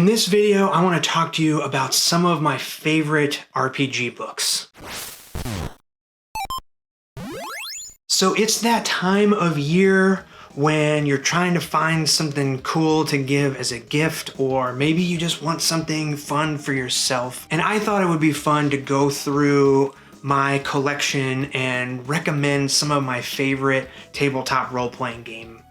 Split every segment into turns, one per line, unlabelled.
this video, I want to talk to you about some of my favorite RPG books. So it's that time of year when you're trying to find something cool to give as a gift, or maybe you just want something fun for yourself. And I thought it would be fun to go through my collection and recommend some of my favorite tabletop role-playing game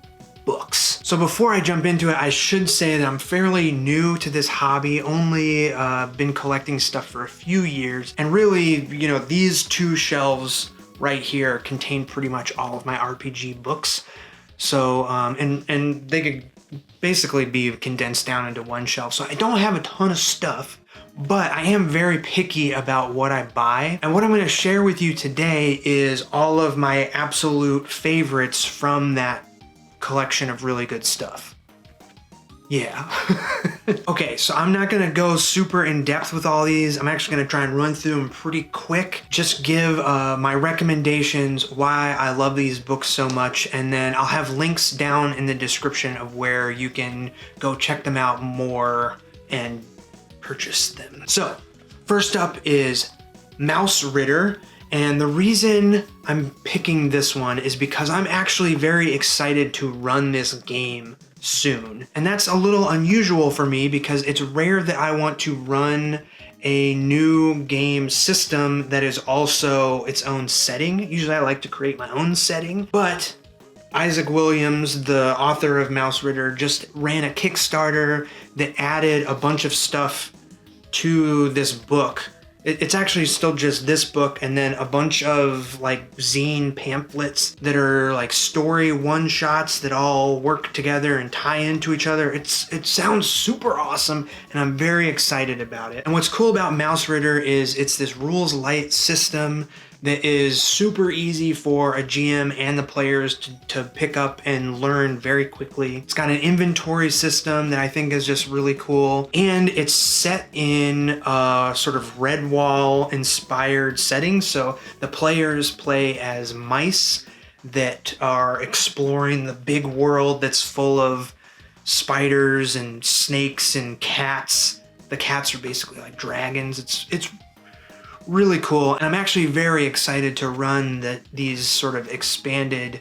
books. So before I jump into it, I should say that I'm fairly new to this hobby, only been collecting stuff for a few years, and really, you know, these two shelves right here contain pretty much all of my RPG books. So, and they could basically be condensed down into one shelf. So I don't have a ton of stuff, but I am very picky about what I buy. And what I'm gonna share with you today is all of my absolute favorites from that collection of really good stuff. Yeah. Okay, so I'm not gonna go super in depth with all these. I'm actually gonna try and run through them pretty quick. Just give my recommendations, why I love these books so much, and then I'll have links down in the description of where you can go check them out more and purchase them. So, first up is Mouseritter. And the reason I'm picking this one is because I'm actually very excited to run this game soon. And that's a little unusual for me because it's rare that I want to run a new game system that is also its own setting. Usually I like to create my own setting, but Isaac Williams, the author of Mouseritter, just ran a Kickstarter that added a bunch of stuff to this book. It's actually still just this book and then a bunch of like zine pamphlets that are like story one-shots that all work together and tie into each other. It sounds super awesome and I'm very excited about it. And what's cool about Mouseritter is it's this rules light system that is super easy for a GM and the players to pick up and learn very quickly. It's got an inventory system that I think is just really cool. And it's set in a sort of Redwall inspired setting. So the players play as mice that are exploring the big world that's full of spiders and snakes and cats. The cats are basically like dragons. It's really cool, and I'm actually very excited to run these sort of expanded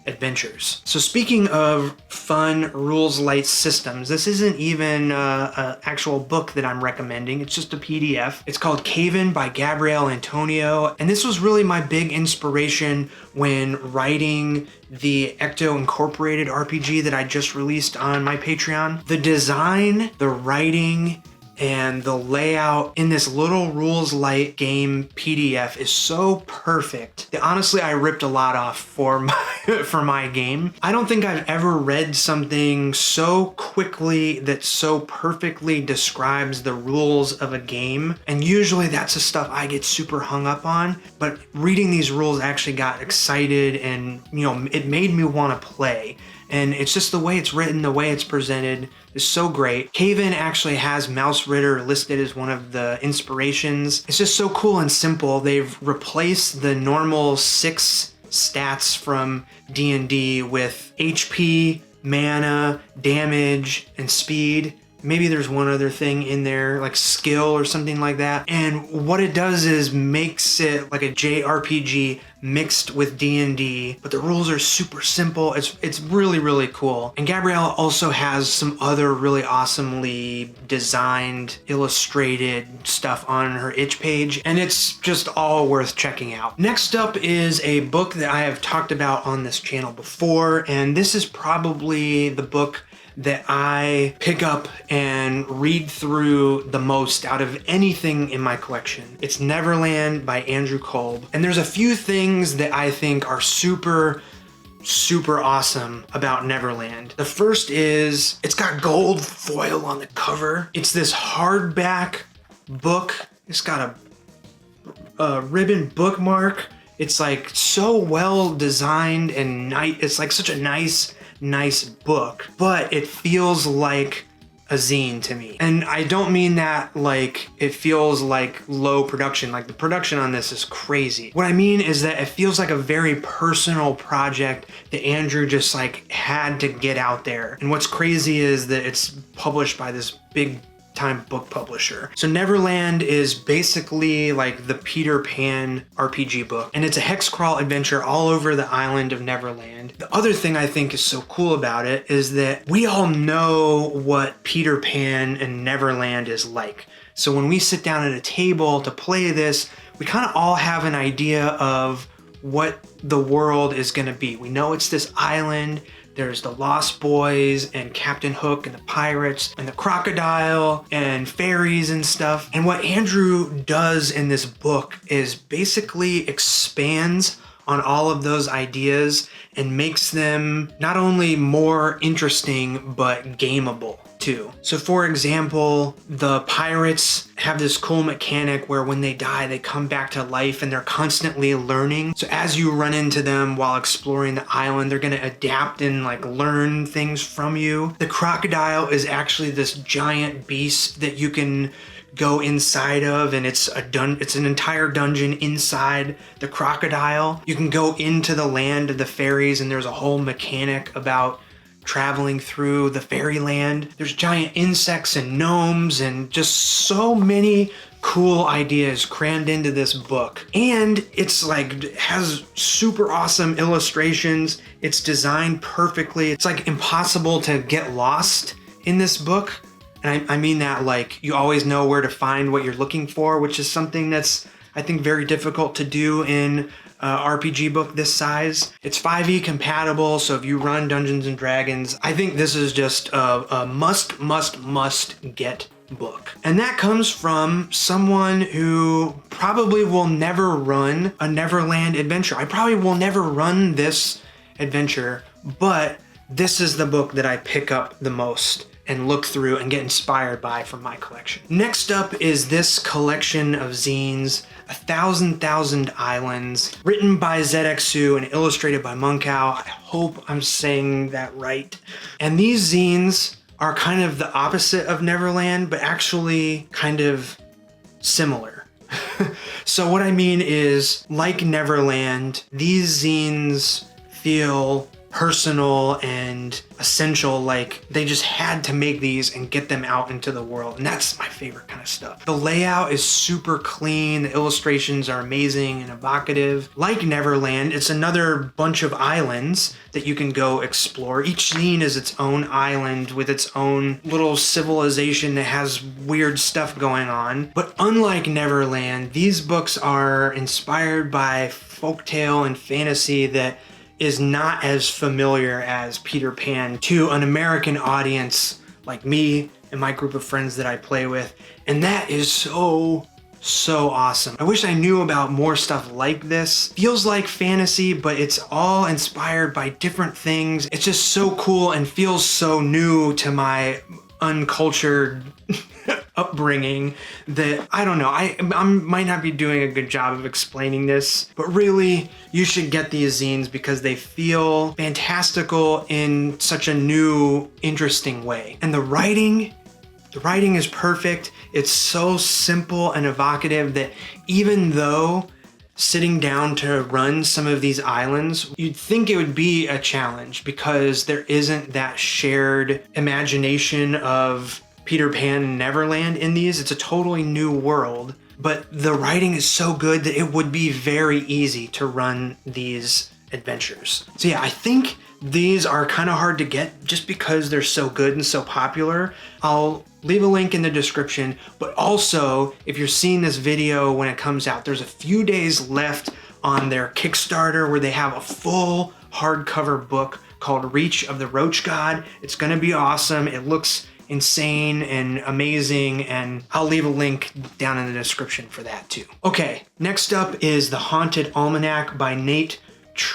adventures. So speaking of fun rules light systems, this isn't even an actual book that I'm recommending, it's just a PDF. It's called Cave-In by Gabrielle Antonio, and this was really my big inspiration when writing the Ecto Incorporated RPG that I just released on my Patreon. The design, the writing, and the layout in this little rules light game PDF is so perfect that honestly I ripped a lot off for my game. I don't think I've ever read something so quickly that so perfectly describes the rules of a game, and usually that's the stuff I get super hung up on, but reading these rules actually got excited and, you know, it made me want to play. And it's just the way it's written, the way it's presented is so great. Cave-In actually has Mouseritter listed as one of the inspirations. It's just so cool and simple. They've replaced the normal 6 stats from D&D with HP, mana, damage, and speed. Maybe there's one other thing in there, like skill or something like that. And what it does is makes it like a JRPG mixed with D&D, but the rules are super simple. It's really, really cool. And Gabrielle also has some other really awesomely designed, illustrated stuff on her itch page, and it's just all worth checking out. Next up is a book that I have talked about on this channel before, and this is probably the book that I pick up and read through the most out of anything in my collection. It's Neverland by Andrew Kolb. And there's a few things that I think are super awesome about Neverland. The first is it's got gold foil on the cover. It's this hardback book. It's got a ribbon bookmark. It's like so well designed and nice. It's like such a nice book, but it feels like a zine to me. And I don't mean that like it feels like low production, like the production on this is crazy. What I mean is that it feels like a very personal project that Andrew just like had to get out there. And what's crazy is that it's published by this big time book publisher. So Neverland is basically like the Peter Pan RPG book, and it's a hex crawl adventure all over the island of Neverland. The other thing I think is so cool about it is that we all know what Peter Pan and Neverland is like. So when we sit down at a table to play this, we kind of all have an idea of what the world is going to be. We know it's this island. There's the Lost Boys and Captain Hook and the pirates and the crocodile and fairies and stuff. And what Andrew does in this book is basically expands on all of those ideas and makes them not only more interesting, but gameable too. So for example, the pirates have this cool mechanic where when they die, they come back to life and they're constantly learning. So as you run into them while exploring the island, they're gonna adapt and like learn things from you. The crocodile is actually this giant beast that you can go inside of, and it's an entire dungeon inside the crocodile. You can go into the land of the fairies, and there's a whole mechanic about traveling through the fairyland. There's giant insects and gnomes and just so many cool ideas crammed into this book. And it's like, has super awesome illustrations. It's designed perfectly. It's like impossible to get lost in this book. And I mean that like you always know where to find what you're looking for, which is something that's, I think, very difficult to do in RPG book this size. It's 5e compatible, so if you run Dungeons and Dragons, I think this is just a must get book. And that comes from someone who probably will never run a Neverland adventure. I probably will never run this adventure, but this is the book that I pick up the most and look through and get inspired by from my collection. Next up is this collection of zines, 1,000 Islands, written by ZXU and illustrated by Monkow. I hope I'm saying that right. And these zines are kind of the opposite of Neverland, but actually kind of similar. So what I mean is, like Neverland, these zines feel personal and essential, like they just had to make these and get them out into the world, and that's my favorite kind of stuff. The layout is super clean, the illustrations are amazing and evocative. Like Neverland, it's another bunch of islands that you can go explore. Each zine is its own island with its own little civilization that has weird stuff going on. But unlike Neverland, these books are inspired by folktale and fantasy that is not as familiar as Peter Pan to an American audience like me and my group of friends that I play with. And that is so awesome. I wish I knew about more stuff like this. Feels like fantasy, but it's all inspired by different things. It's just so cool and feels so new to my uncultured upbringing that I don't know. I might not be doing a good job of explaining this, but really you should get these zines because they feel fantastical in such a new, interesting way. And the writing is perfect. It's so simple and evocative that even though sitting down to run some of these islands, you'd think it would be a challenge because there isn't that shared imagination of Peter Pan and Neverland in these. It's a totally new world, but the writing is so good that it would be very easy to run these adventures. So yeah, I think these are kind of hard to get just because they're so good and so popular. I'll leave a link in the description, but also if you're seeing this video when it comes out, there's a few days left on their Kickstarter where they have a full hardcover book called Reach of the Roach God. It's gonna be awesome. It looks insane and amazing, and I'll leave a link down in the description for that too. Okay, next up is the Haunted Almanac by Nate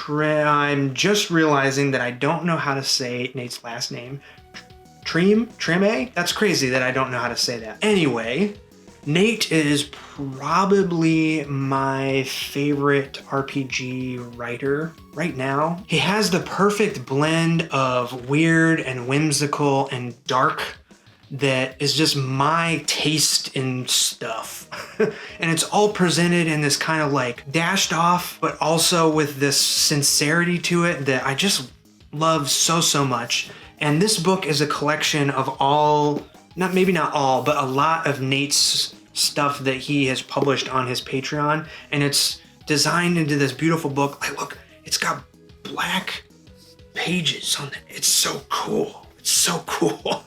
I'm just realizing that I don't know how to say Nate's last name. Treme? That's crazy that I don't know how to say that. Anyway, Nate is probably my favorite RPG writer right now. He has the perfect blend of weird and whimsical and dark that is just my taste in stuff. And it's all presented in this kind of like dashed off, but also with this sincerity to it that I just love so much. And this book is a collection of all maybe not all, but a lot of Nate's stuff that he has published on his Patreon, and it's designed into this beautiful book. Like, look, it's got black pages on it. It's so cool. It's so cool.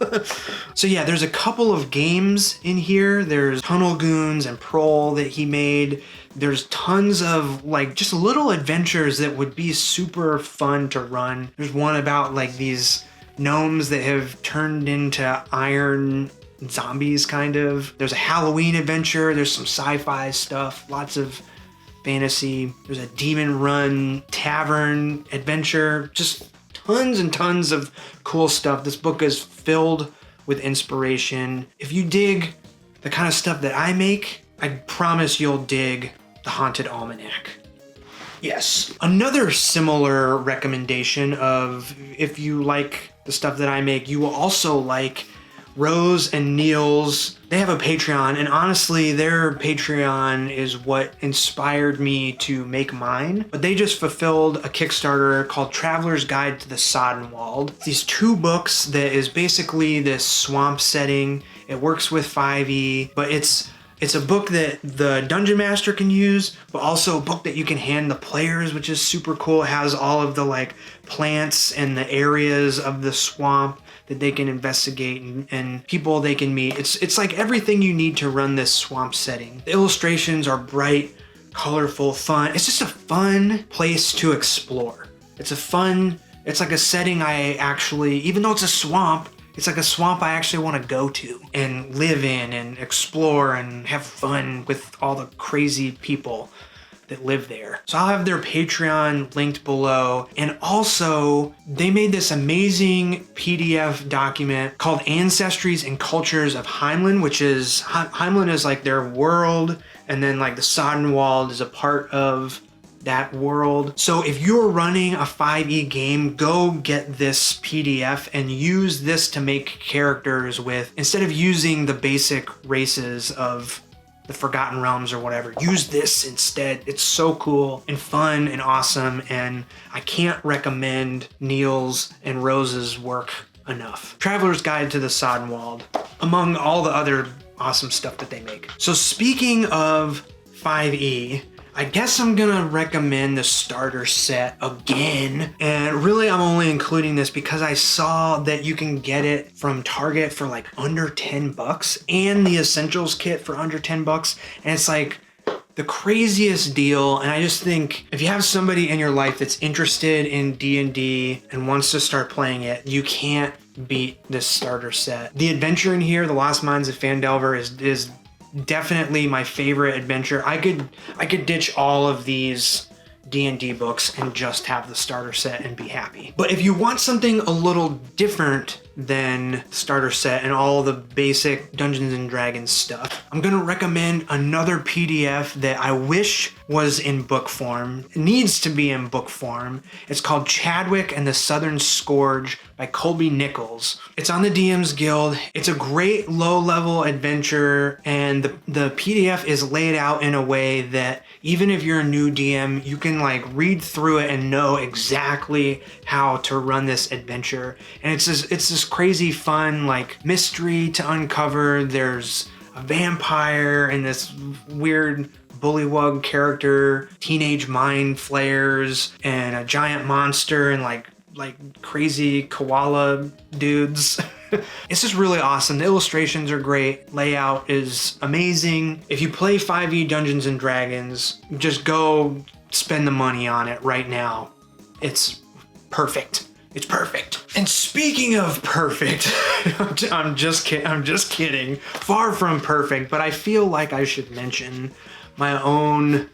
So yeah, there's a couple of games in here. There's Tunnel Goons and Prole that he made. There's tons of like just little adventures that would be super fun to run. There's one about like these gnomes that have turned into iron zombies, kind of. There's a Halloween adventure. There's some sci-fi stuff, lots of fantasy. There's a Demon Run tavern adventure, just tons and tons of cool stuff. This book is filled with inspiration. If you dig the kind of stuff that I make, I promise you'll dig the Haunted Almanac. Yes. Another similar recommendation of if you like the stuff that I make, you will also like Rose and Neil's. They have a Patreon, and honestly, their Patreon is what inspired me to make mine. But they just fulfilled a Kickstarter called Traveler's Guide to the Sodden Wald. These 2 books that is basically this swamp setting. It works with 5e, but it's a book that the Dungeon Master can use, but also a book that you can hand the players, which is super cool. It has all of the like plants and the areas of the swamp that they can investigate and people they can meet. It's like everything you need to run this swamp setting. The illustrations are bright, colorful, fun. It's just a fun place to explore. It's like a setting I actually, even though it's a swamp, it's like a swamp I actually want to go to and live in and explore and have fun with all the crazy people that live there. So I'll have their Patreon linked below. And also, they made this amazing PDF document called Ancestries and Cultures of Heimland, which is, Heimland is like their world, and then like the Sodden Wald is a part of that world. So if you're running a 5e game, go get this PDF and use this to make characters with, instead of using the basic races of the Forgotten Realms or whatever, use this instead. It's so cool and fun and awesome, and I can't recommend Neil's and Rose's work enough. Traveler's Guide to the Sodden Wald, among all the other awesome stuff that they make. So speaking of 5e, I guess I'm gonna recommend the starter set again. And really, I'm only including this because I saw that you can get it from Target for like under 10 bucks and the Essentials kit for under 10 bucks. And it's like the craziest deal. And I just think if you have somebody in your life that's interested in D&D and wants to start playing it, you can't beat this starter set. The adventure in here, The Lost Mines of Phandelver, is definitely my favorite adventure. I could ditch all of these D&D books and just have the starter set and be happy. But if you want something a little different than starter set and all the basic Dungeons and Dragons stuff, I'm gonna recommend another PDF that I wish was in book form. It needs to be in book form. It's called Chadwick and the Southern Scourge by Colby Nichols. It's on the DM's Guild. It's a great low-level adventure, and the PDF is laid out in a way that even if you're a new DM, you can like read through it and know exactly how to run this adventure. And it's this crazy fun like mystery to uncover. There's a vampire and this weird bullywug character, teenage mind flayers, and a giant monster and like crazy koala dudes. It's just really awesome. The illustrations are great. Layout is amazing. If you play 5e Dungeons and Dragons, just go spend the money on it right now. It's perfect. It's perfect. And speaking of perfect, I'm just kidding. Far from perfect, but I feel like I should mention my own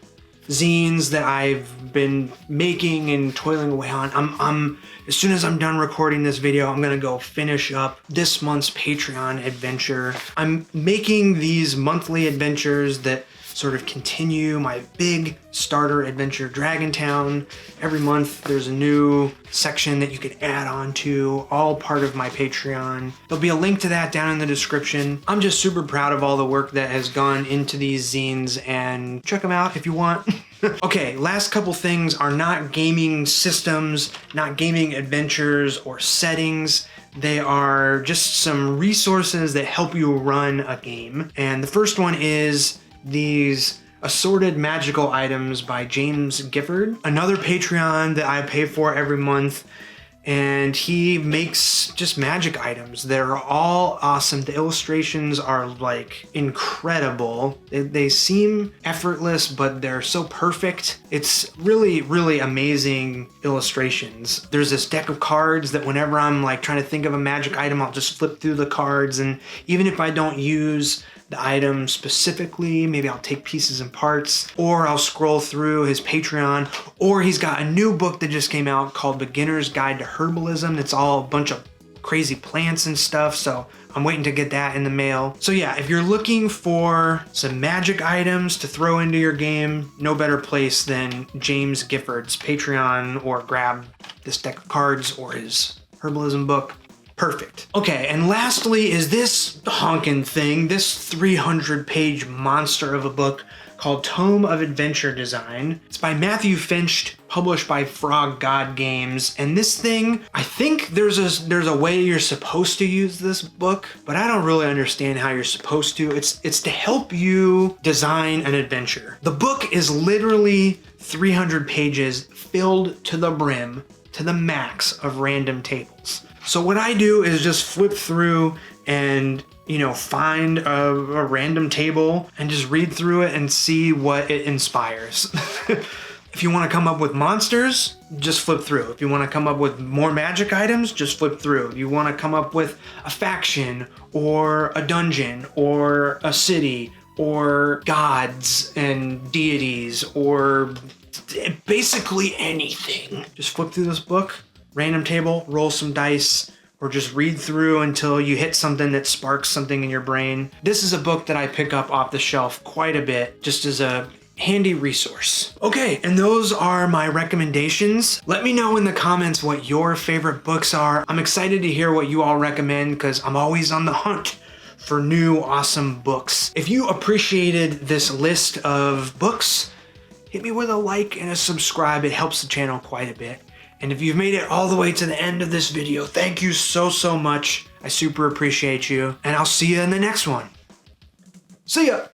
zines that I've been making and toiling away on. I'm as soon as I'm done recording this video, I'm gonna go finish up this month's Patreon adventure. I'm making these monthly adventures that sort of continue my big starter adventure, Dragontown. Every month there's a new section that you can add on to, all part of my Patreon. There'll be a link to that down in the description. I'm just super proud of all the work that has gone into these zines, and check them out if you want. Okay, last couple things are not gaming systems, not gaming adventures or settings. They are just some resources that help you run a game. And the first one is these assorted magical items by James Gifford, another Patreon that I pay for every month. And he makes just magic items. They're all awesome. The illustrations are like incredible. They seem effortless, but they're so perfect. It's really, really amazing illustrations. There's this deck of cards that whenever I'm like trying to think of a magic item, I'll just flip through the cards. And even if I don't use the item specifically, maybe I'll take pieces and parts, or I'll scroll through his Patreon, or he's got a new book that just came out called Beginner's Guide to Herbalism. It's all a bunch of crazy plants and stuff, so I'm waiting to get that in the mail. So yeah, if you're looking for some magic items to throw into your game, no better place than James Gifford's Patreon, or grab this deck of cards or his herbalism book. Perfect. Okay, and lastly is this honkin' thing, this 300-page monster of a book called Tome of Adventure Design. It's by Matthew Finch, published by Frog God Games. And this thing, I think there's a way you're supposed to use this book, but I don't really understand how you're supposed to. It's to help you design an adventure. The book is literally 300 pages filled to the brim, to the max of random tables. So what I do is just flip through and, find a random table and just read through it and see what it inspires. If you want to come up with monsters, just flip through. If you want to come up with more magic items, just flip through. If you want to come up with a faction or a dungeon or a city or gods and deities or basically anything, just flip through this book. Random table, roll some dice, or just read through until you hit something that sparks something in your brain. This is a book that I pick up off the shelf quite a bit, just as a handy resource. Okay, and those are my recommendations. Let me know in the comments what your favorite books are. I'm excited to hear what you all recommend because I'm always on the hunt for new awesome books. If you appreciated this list of books, hit me with a like and a subscribe. It helps the channel quite a bit. And if you've made it all the way to the end of this video, thank you so, so much. I super appreciate you. And I'll see you in the next one. See ya!